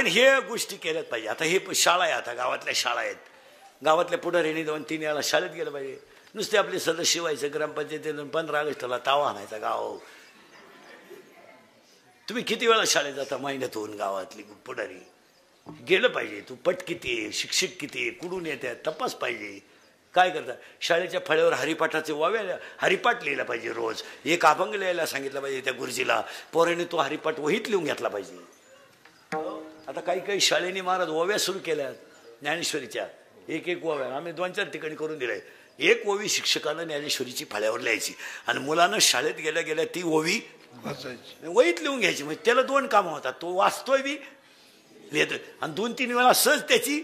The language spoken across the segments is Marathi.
हे गोष्टी केल्यात पाहिजे. आता हे शाळा आहे, आता गावातल्या शाळा आहेत, गावातल्या पुढाऱ्यांनी 2-3 वेळा शाळेत गेलं पाहिजे. नुसते आपले सदस्य व्हायचं, ग्रामपंचायतीतून 15 ऑगस्टला तावा आणायचा गाव. तुम्ही किती वेळा शाळेत जाता महिन्यातून? गावातली पुढारी गेलं पाहिजे. तू पट किती आहे, शिक्षक किती आहे, कुठून येतात तपास पाहिजे. काय करता? शाळेच्या फळ्यावर हरिपाठाचे वाव्या हरिपाठ लिहिला पाहिजे रोज. एक अभंग लिहायला सांगितलं पाहिजे त्या गुरुजीला. पोराने तो हरिपाठ वहीत लिहून घेतला पाहिजे. आता काही काही शाळेने महाराज ओव्या सुरू केल्या ज्ञानेश्वरीच्या. एक ओव्या आम्ही 2-4 ठिकाणी करून दिलाय. एक ओवी शिक्षकानं ज्ञानेश्वरीची फळ्यावर लिहायची आणि मुलानं शाळेत गेल्या गेल्या ती ओवी वहीत लिहून घ्यायची. म्हणजे त्याला 2 कामं होतात. तो वाचतोय बी लिहितोय आणि 2-3 वेळा सहज त्याची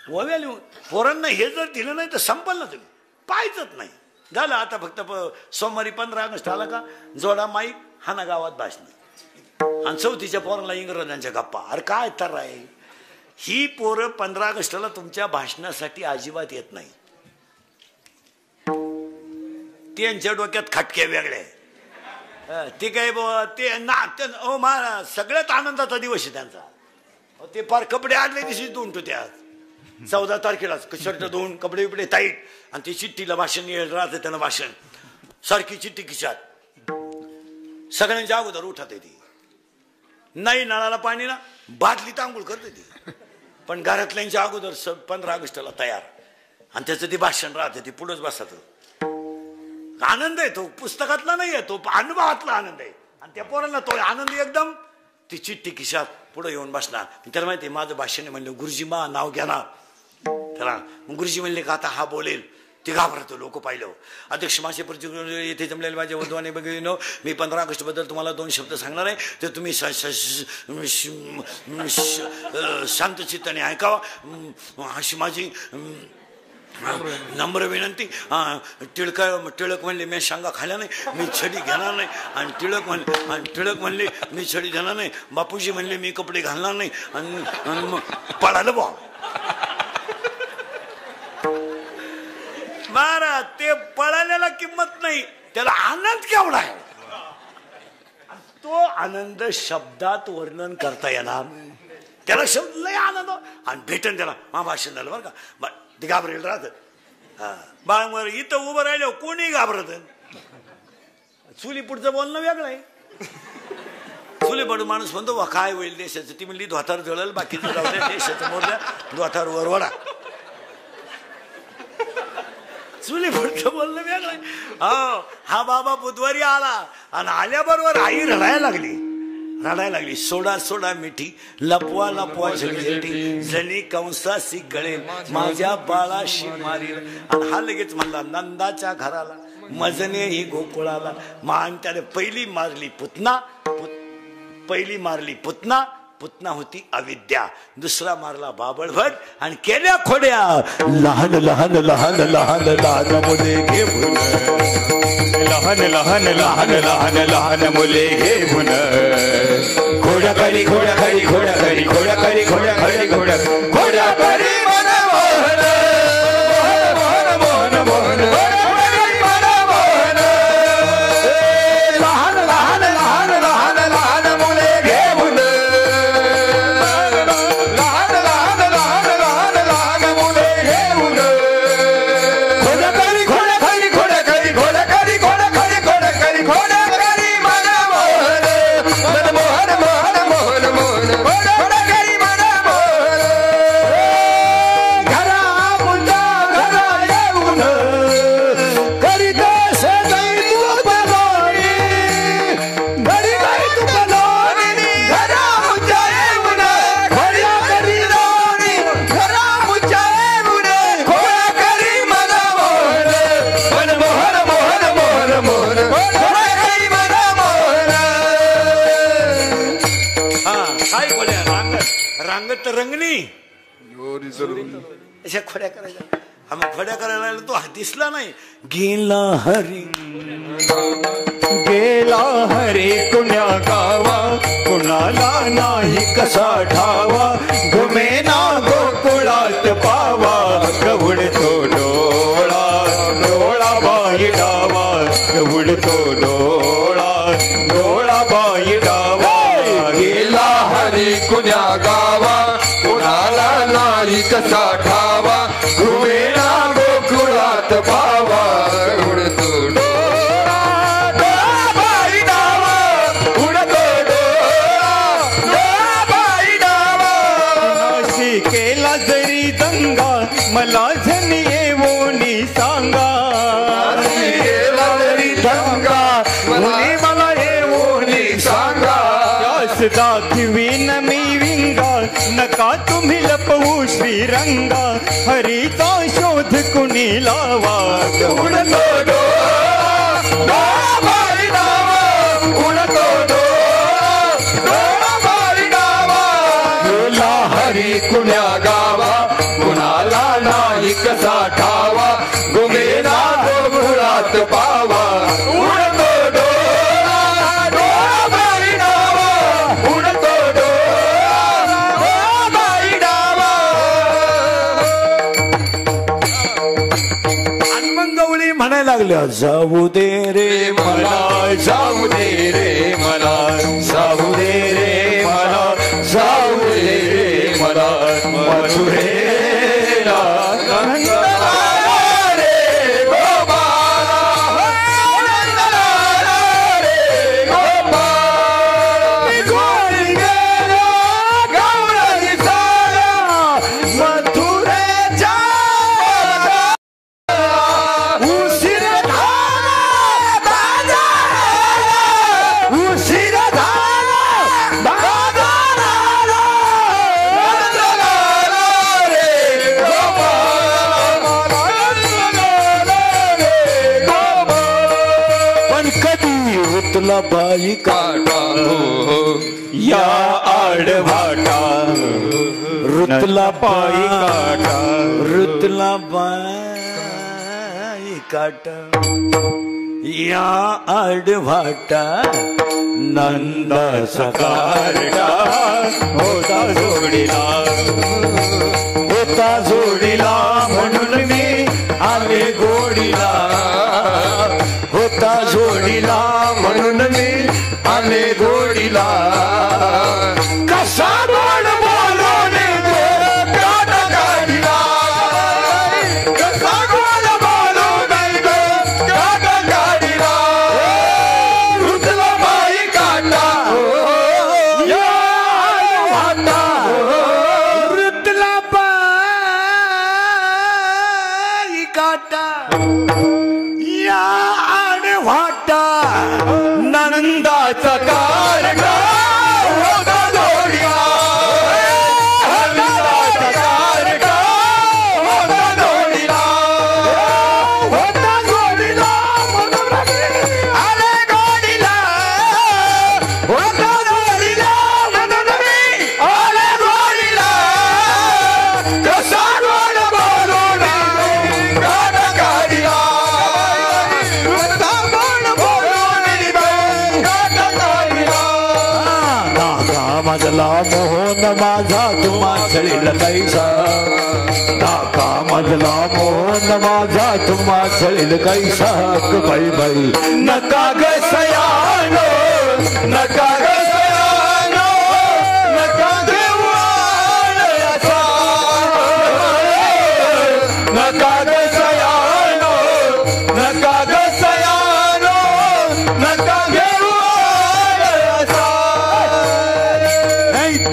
ओव्या लिहून. पोरांना हे जर दिलं नाही तर संपल ना, तुम्ही पाहायचंच नाही. झालं आता फक्त सोमवारी 15 ऑगस्ट आला का जोडा माईक हाना गावात भाषण आणि 4थीच्या पोरांना इंग्रजांच्या गप्पा. अरे काय तर आहे ही पोरं 15 ऑगस्टला तुमच्या भाषणासाठी अजिबात येत नाही. त्यांच्या डोक्यात खटके वेगळे. ते काय ते महाराज सगळ्यात आनंदाचा दिवस आहे त्यांचा. ते फार कपडे आडले दिवशी धुवून त्या 14 तारखेलाच शर्ट धुवून कपडे बिपडे टाईट आणि ते चिठ्ठीला भाषण राहते. त्यांना भाषण सारखी चिठ्ठी खिशात सगळ्यांच्या अगोदर उठत ती. नाही नळाला पाणी ना बादली तांबूळ करते ती, पण घरातल्यांच्या अगोदर 15 ऑगस्टला तयार आणि त्याचं ते भाषण राहते. ते पुढंच बसत. आनंद आहे तो, पुस्तकातला नाही आहे तो, अनुभवातला आनंद आहे. आणि त्या पोरांना तो आनंद एकदम ती चिठ्ठी खिशात पुढे येऊन बसणार. त्याला माहिती माझं भाषण म्हणलं गुरुजी मा नाव घेणार त्याला. मग गुरुजी म्हणले का आता हा बोलेल. ते घाबरतो. लोक पाहिलं. अध्यक्ष माझे प्रतिक्रिया येथे जमलेले माझ्या वधूने बघितलं. मी 15 ऑगस्ट बद्दल तुम्हाला 2 शब्द सांगणार आहे. तर तुम्ही शांतचित्ताने ऐकावा अशी माझी नम्र विनंती. टिळक म्हणले मी शांगा खाल्या नाही, मी छडी घेणार नाही. आणि टिळक म्हणले मी छडी घेणार नाही. बापूजी म्हणले मी कपडे घालणार नाही. आणि मग पळालं बा महाराज. ते पळाल्याला किंमत नाही, त्याला आनंद केवढा आहे. तो आनंद शब्दात वर्णन करता येणार. त्याला शब्द लय आनंद आणि भेटन त्याला. भाषण झालं बरं का. ते घाबरेल राहत बाळावर. इथं उभं राहिलं कोणी घाबरत. चुली पुढचं बोलणं वेगळं आहे. चुली पडून माणूस म्हणतो काय होईल देशाचं. ती म्हणली धोतार जळल बाकीचं जाऊ द्या, देशाचं मोरल्या धोतार वरवडा. चुली पुढचं बोलणं वेगळं आहे. हो हा बाबा बुधवारी आला आणि आल्याबरोबर आई रडायला लागली. सोडा सोडा मिठी लपवा लपवा झगझटी जणी कंसासी कळेल माझ्या बाळाशी मारील. आणि हा लगेच म्हणला नंदाच्या घराला मजने ही गोकुळाला. मान त्याने पहिली मारली पुतना होती अविद्या. दुसरा मारला बाबळभट आणि केल्या खोड्या लहान लहान लहान लहान लहान मुले घेऊन. लहान लहान लहान लहान लहान मुले घेऊन. घोडा करी घोडा करी घोडा करी घोडा करी घोडा करी घोडा घोडा करी मन मोहन मोहन मोहन मोहन मोहन. लहान लहान लहान लहान लहान मुले घेऊन. लहान लहान लहान लहान लहान मुले घेऊन. घोडा करी घोडा करी घोडा करी घोडा करी घोडा करी घोडा करी घोडा करी मन मोहन मन मोहन मोहन मोहन मोहन घोडा करी मन मोहन. घरा मुंडा घरा येऊन करीत सदाई तू बनवणी. घरी गाई तू बनवणी घरा मुंडा येऊन घोडा करी राणी. घरा मुंडा येऊन घोडा करी मन मोहन मन मोहन मोहन मोहन मोहन घोडा करी मन मोहन. हा काय बोल्या रांगत तर रंगणी अशा खोड्या करायच्या. आम्ही खोड्या करायला तो दिसला नाही. गेला हरी कुण्या गावा कुणाला नाही कसा ठावा. घुमे ना गोकुळात पावा गवळतो डोळा डोळा बाई डावा. गवळतो डोळा डोळा बाई डावा. गेला हरी कुण्या कसा ठावा घुमेना गोकुळात पावा उडतो डोळा डोळाबाई डावा उडतो डोळाबाई डावा नाशी केला जरी दंगा मला झनी येवोनी सांगा केला जरी दंगा मुली मला येवोनी सांगा यास दाखवीन मी विंगा नका तुम्ही लपवू श्रीरंगा हरीचा शोध कुणी लावा उडतो डोळाबाई डावा उडतो डोळाबाई डावा गेला हरी कुण्या गावा कुणाला नाही कसा ठावा गुमेना गोकुळात पावा उडतो डोळाबाई डावा उडतो डोळाबाई डावा आणि मग गवळी म्हणायला लागल्या जाऊ दे रे मला जाऊ दे रे मला जाऊ दे रे मला जाऊ दे रे मला मथुरेला नंदलाला रे गोपाला नंदलाला रे गोपाला गोरी गेला गवळी साला मथुरेच्या उशीर झाला बाजाराला उशीर झाला बाजाराला नंदलाला रे गोपाला नंदलाला रे गोपाला पण कधी तुला बाई काटा हो या आडवाटा ऋतला पायी काटा ऋतला बाई काट या आडवाटा नंदा सकारटा होता जोडीला होता जोडीला म्हणून मी आले गोडीला होता जोडीला म्हणून मी आले गोडीला कसा गोड बोलून काट गाडीला कसा गोड बोलून काट गाडीला ऋतला बाई काटा या वाटा ऋतला बाई काटा या आडवाटा नंदाचा कारटा होता जोडीला नंदाचा कारटा होता जोडीला होता जोडीला म्हणून मी आले गोडीला होता जोडीला म्हणून मी आले गोडीला कसा गोड बोलून गाड गाडीला होता गोड बोलून गाड गाडीला नाका मजला मोहन माझा तुम्हा छळील कैसा नाका मजला मोहन माझा तुम्हा छळील कैसा बाई बाई नका ग सयानो नका ग सयानो नका देवान असा नका ग सयानो नका ग सयानो नका देवान असा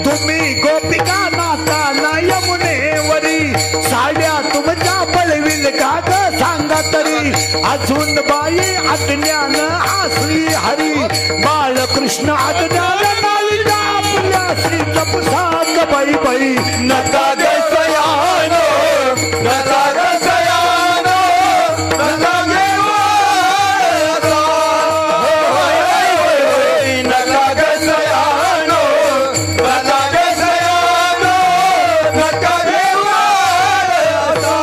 तुम्ही गोपिका नाता ना यमुनेवरी साड्या तुमच्या पळविल का ग सांगा तरी अजून बाई अज्ञान आश्री हरी बाळकृष्ण अज्ञान नाविका आपल्या श्री तपसाक बाई बाई नका ग सयानो नका ग सयानो नका देवान असा नका ग सयानो नका ग सयानो नका देवान असा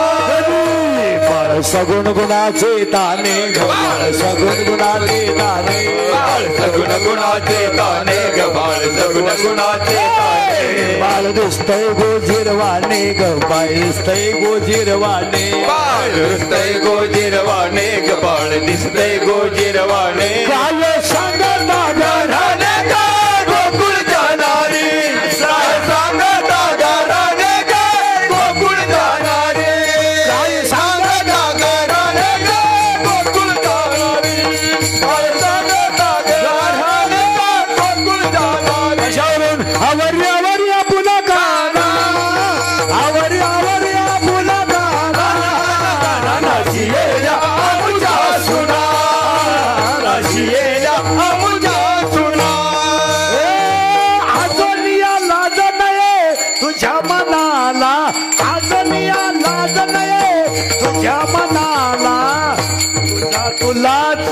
बाळ सगुण गुणाचे दाने ग बाळ सगुण गुणाचे दाने बाळ सगुण गुणाचे ताने ग बाळ सगुण गुणाचे ताने बाळ दिसतय गोजिरवाने ग बाळ दिसतय गोजिरवाने बाळ दिसतय गोजिरवाणे ग बाळ दिसतय गोजिरवाणे काल सांगता राणे ग गोकुळ जाणारी सांगता राणे ग गोकुळ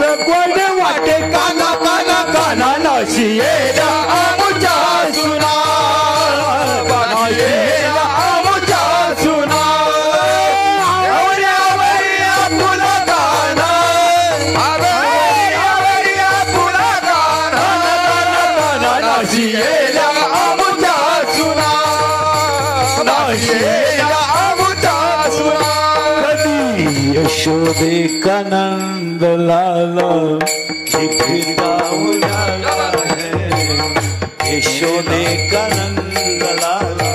गोड वाटे काना काना काना नाशियेला आमुच्या सुना नाशियेला आमुच्या सुना आवड्या तुला काना आवड्या तुला काना काना नाशियेला आमुच्या सुना नाशियेला आमुच्या सुना यशोदे कानंद लाला यशोदे कानंद लाला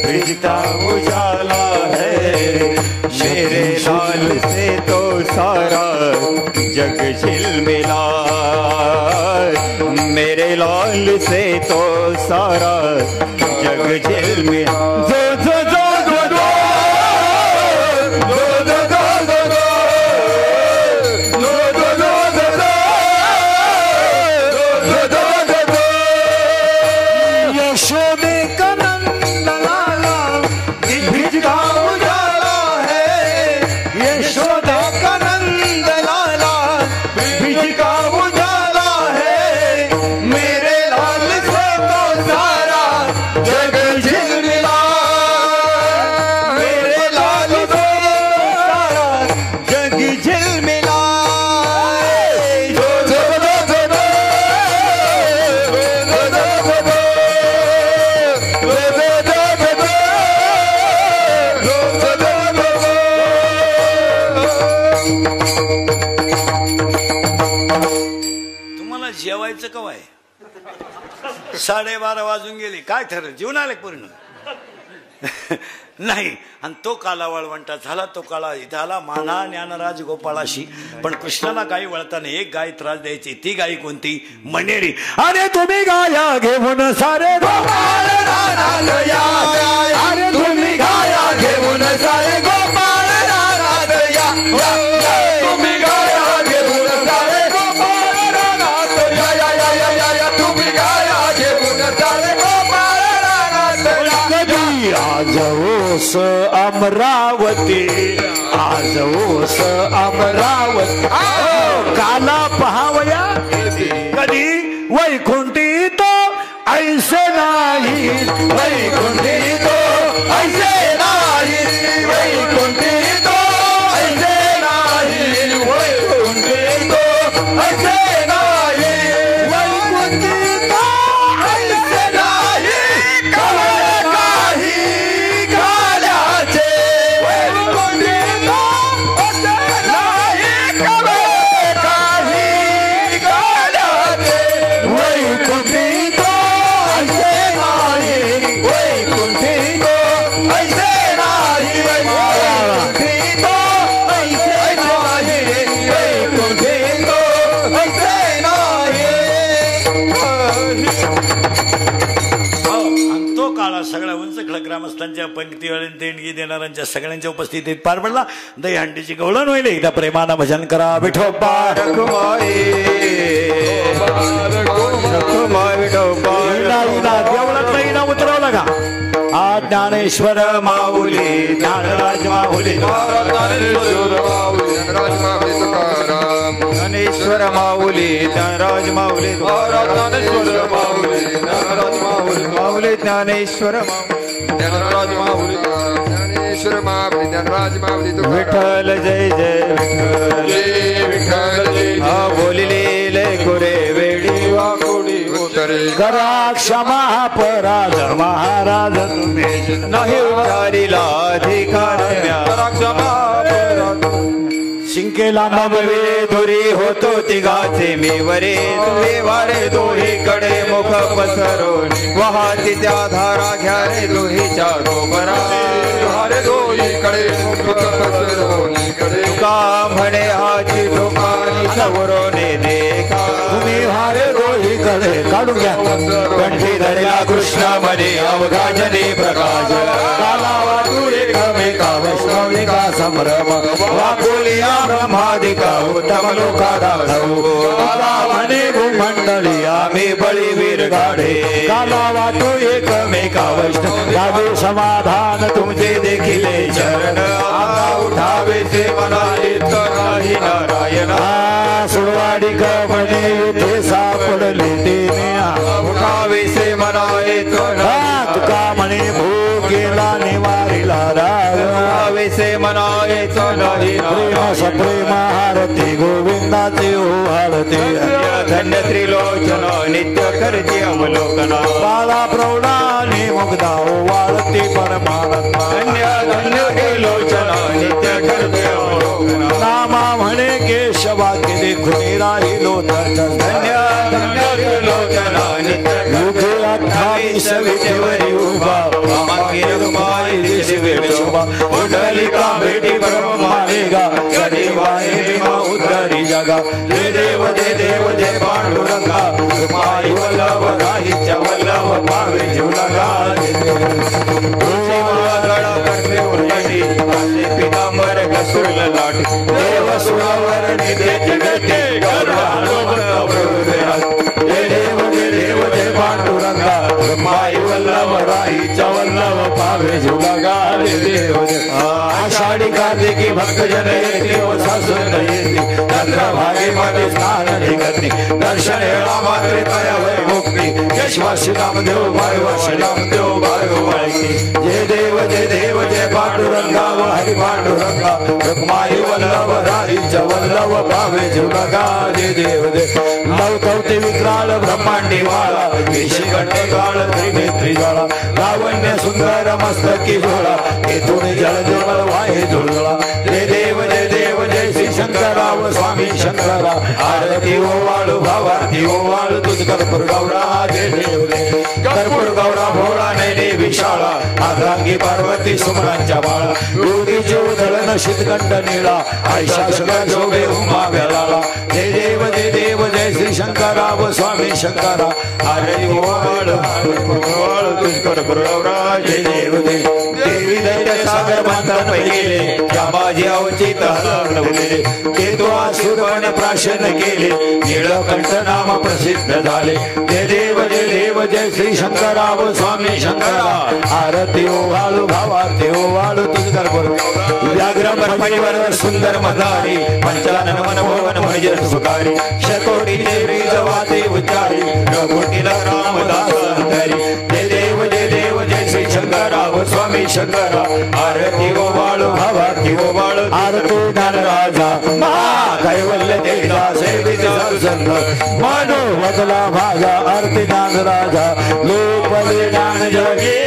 बिजता उजाला है मेरे लाल से तो सारा जग झिलमिला मेरे लाल से तो सारा जग झिलमिला जेवायचं कवाय 12:30 वाजून गेले काय ठरलं जेवण आले पूर्ण नाही आणि तो काला वळवंटा झाला तो काळा झाला माना ज्ञानराज गोपाळाशी पण कृष्णाला गायी वळताना एक गाय त्रास द्यायची ती गायी कोणती मनेरी अरे तुम्ही गाया घेऊन सारे गोपाळ रानात या अरे तुम्ही गाया घेऊन सारे गोपाळ रानात या तुम्ही गाया घेऊन सारे गोपाळ रानात या तुम्ही गाया घेऊन सारे गोपाळ रानात आज ओस अमरावती आज ओस अमरावती काला पहावया कधी वैकुंठी तो ऐसे नाही वैकुंठी तो ऐसे नाही वैकुंठी तो ऐसे नाही वैकुंठी तो ऐसे नाही वैकुंठी तो ऐसे नाही सगळ्या उंच खडक ग्रामस्थांच्या पंक्ती देणगी देणाऱ्यांच्या सगळ्यांच्या उपस्थितीत पार पडला दहीहंडीची गवळण होईल एकदा प्रेमानं भजन करा विठोबा देवळात उतरवलं का आ ज्ञानेश्वर माऊली ज्ञानराज माऊली ज्ञानेश्वर माऊली ज्ञानराज माऊली माऊली ज्ञानेश्वर ज्ञानराज माऊली ज्ञानेश्वर माऊली ज्ञानराज माऊली विठ्ठल जय जय विठ्ठल हा बोलिले लय गोरे वेडी वाकोडी उत्तरे करा क्षमा अपराध महाराज तुम्ही नाही उतारीला अधिकार क्षमा शिंकेला नववे धुरी होतो तिघाचे मी वरे तुहे वारे दोहीकडे मुख पसरून वाहती त्या धारा घ्या रे दोहीच्या गोबरा हारे दोहीकडे मुख पसरून तुका म्हणे हाची ठोकानी सवरोने देखा तुम्ही हारे रोहीकडे काढून घ्या कंठी धरला कृष्ण मध्ये अवघाजने प्रकाश कालावा तू एकमेका वैष्णविका संभ्रम वाकुलिया ब्रह्मादिका उत्तम लोका दाढवू कालावाने भूमंडळी आम्ही बळीवीर गाढे कालावा तू एकमेका वैष्णव गावे समाधान तुमचे देखिले चरण आता उठावे से मनाले तर नाही नारायण ऐक म्हणे ते सापडले ते उठावेसे म्हणाये तुका म्हणे भोगेला निवारिला रावेसे म्हणाये प्रेम सप्रेम आरती गोविंदाचे ओवाळते धन्य त्रिलोचन नित्य करते अवलोकना बाळा प्रौढाने मुग्धा ओवाळते परमात्मा धन्य त्रिलोचन नित्य करते अवलोकना नामा म्हणे केशवा केले खुनी राहिलो धन्य त्रिलोचन नित्य युगे 28 विठेवरी उभा उडलिका भेटी परम मालेगा कधी वाहे उद्धरी जगा दे देव दे पांडुरंगा माई वल्लभ राहीच्या वल्लभ पावे जीवलगा पितांबर कसुरला लाट देव सुरावर निधेचे भेटे देव दे पांडुरंगा माई वल्लभ राहीच्या वल्लभ पावे जीवलगा देव आषाढी कार्तिकी भक्तजन येते व सासून येते चंद्रभागे मध्ये स्नान करते दर्शन हेळा मात्रे तयावर मुक्ती केशवा श्रीरामदेव भार्गव श्रीरामदेव भार्गव जय देव जय पांडुरंगा व हरि पांडुरंगा रुक्माई वल्लभ राहीच्या वल्लभ पावे जीवलगा जय देव नवकवते विक्राल ब्रह्मांडी वाळा केशी कंठे काळ त्रिनेत्री ज्वाळा लावण्य सुंदर मस्तकी झोळा येथून जल जल वाहे झुळझुळा जय देव जय श्री शंकराव स्वामी शंकरा आरती ओवाळू भावारती ओवाळू तुझ कर्पूर गौरा जय देव कर्पूर गौरा भोळा नैने विशाळा आग्रांगी पार्वती सुमनांच्या बाळा योगीची उधळण शीतकंठ निळा आयशा सगळ्या शोभे उमा वेळाला जय देव जय श्री शंकराव स्वामी शंकरा आरती ओवाळू तुझ कर्पूर गौरा जय देव देवी दैत्य सागर मंथन गेले त्या माझी अवचित हलवले ते तो आसुरवण प्राशन केले नीळकंठ नाम प्रसिद्ध झाले जय देव जय श्री शंकराव स्वामी शंकरा आरती ओवाळू भावारती ओवाळू तुझ कर्पूर व्याघ्र परपरीवर सुंदर मधारी पंचानन मनमोहन म्हणजे सुखारी शतकोटीचे ब्रीज वाते उच्चारी रघुटीला रामदास अंतरी जय देव जय श्री शंकराव स्वामी शंकरा आरती ओवाळू भावारती ओवाळू आरती ज्ञान राजा कैवल्य देवा सेविता संत मानो वदला भागा आरती ज्ञान राजा लोकवले ज्ञान जगे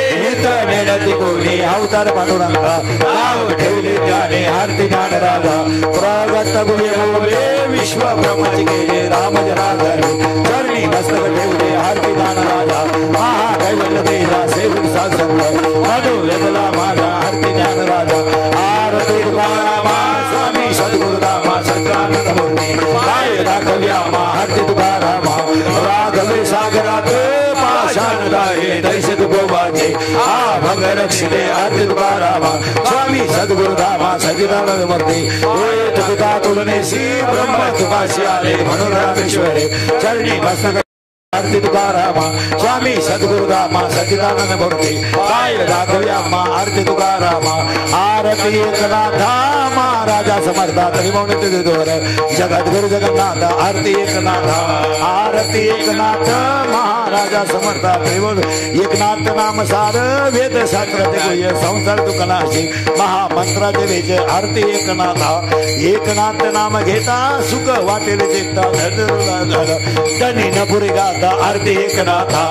नेनती कोणी अवतार पांडुरंगा नाव ठेवले त्याने आरती ज्ञान राजा प्रगत गुणे विश्व ब्रह्माची गेले राम जनार्दन चरणी मस्तक ठेवले आरती ज्ञान राजा महा कैवल्य देवा सेविता संत मानो वदला भागा आरती ज्ञान राजा आरती स्वामी सद्गुरुरामा सच्चिदानंद मूर्ती काय दाखव्या आरती तुकारामा राघवे सागरात पाषाणदारे दैसे तुकोबाचे भंग रक्षिले आरती तुकारामा स्वामी सद्गुरुरामा सच्चिदानंद मूर्ती होय तुका तुलनेशी ब्रह्म तुकाशी आले म्हणून रामेश्वरे चरणी मस्तक आरती तुकारामा स्वामी सद्गुरुरामा सच्चिदानंद मूर्ती काय दाखव्या आरती तुकारामा आरती एकनाथा महाराजा समर्था त्रिभुवन दोर जगद्गुरु जगन्नाथ आरती एकनाथा आरती एकनाथ महाराजा समर्था त्रिभुवन एकनाथ नाम सार वेद शास्त्र गुह्य संसार तुकनाशी महामंत्राचे वेज आरती एकनाथा एकनाथ नाम घेता सुख वाटेल जेता धनी नपुरी गाता आरती एकनाथा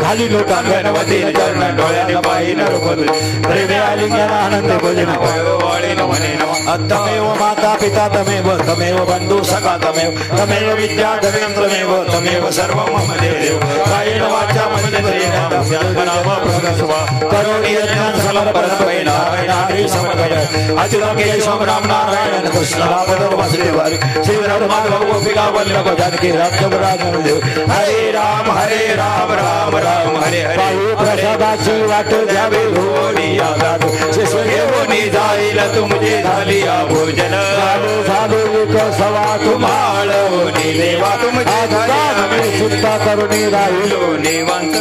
खाली लोटा गणपती चरण डोळ्याने पाहिन रूपद प्रेमे आलिंगन आनंद भजन वाळे नमने तमेव माता पिता तमेव बंधु सखा तमेव विद्या तमेव तमेव सर्व मम देव कायेन वाचा मनसेन नाम प्रगस्वा करोणी यज्ञ समर्पण नारायण हरि समगय अच्युत केशव राम नारायण कृष्ण राम वासुदेव श्री माधव गोपिका वल्लभ जानकी राम देव हरे राम राम राम हरे हरे प्रसादाची वाट द्यावे होनिया शिशुनी जाईल तुमची झाली भोजन झालो एक सवा तुम्हाळ देवा तुमची चिंता करुणी राहिलो निवांत